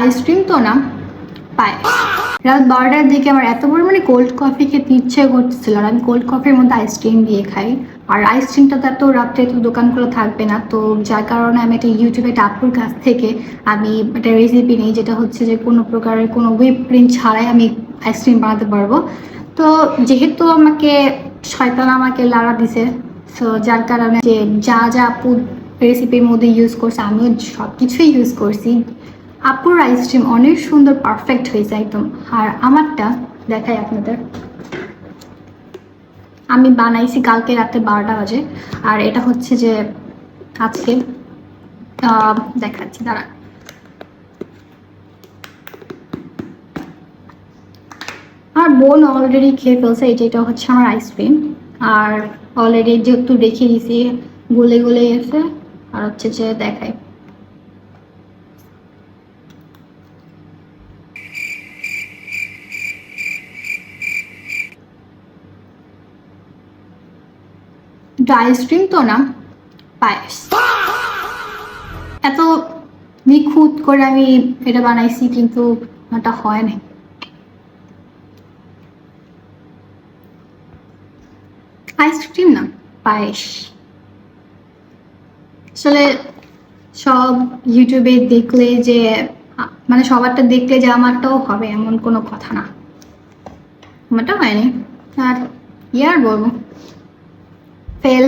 Ice cream তো না, পায়েস। রাত 12টার দিকে আমার এত পরিমাণে কোল্ড কফি খেতে ইচ্ছে করতেছিল, আর আমি কোল্ড কফির মধ্যে আইসক্রিম দিয়ে খাই। আর আইসক্রিমটা তো এত রাত্রে তো দোকানগুলো থাকবে না, তো যার কারণে আমি একটা ইউটিউবে আপুর কাছ থেকে আমি একটা রেসিপি নিই, যেটা হচ্ছে যে কোনো প্রকারের কোনো হুইপ ক্রিম ছাড়াই আমি আইসক্রিম বানাতে পারবো। তো যেহেতু শয়তান আমাকে লাড়া দিছে, সো যার কারণে যে যা যা আপু রেসিপির মধ্যে ইউজ করছে আমিও সব কিছুই ইউজ করছি। আপুর আইসক্রিম অনেক সুন্দর পারফেক্ট হয়েছে একদম। আর আমারটা দেখাই আপনাদের, আমি বানাইছি কালকে রাতে 12টা বাজে, আর এটা হচ্ছে যে আজকে দেখাচ্ছি দাঁড়া। আমার বোন অলরেডি খেয়ে ফেলছে, এটা হচ্ছে আমার আইসক্রিম। আর অলরেডি যেহেতু রেখে দিয়েছি গলে গলে গেছে। আর হচ্ছে যে দেখাই, আইসক্রিম তো না, পায়েস। এত নিখুঁত করে আমি এটা বানাইছি, কিন্তু এটা হয় না। আইসক্রিম না, পায়েস। আসলে সব ইউটিউবে দেখলে যে মানে সবারটা দেখলে যে আমারটাও হবে এমন কোনো কথা না, আমারটা হয়নি। আর ইয়ার বলবো, ফেল।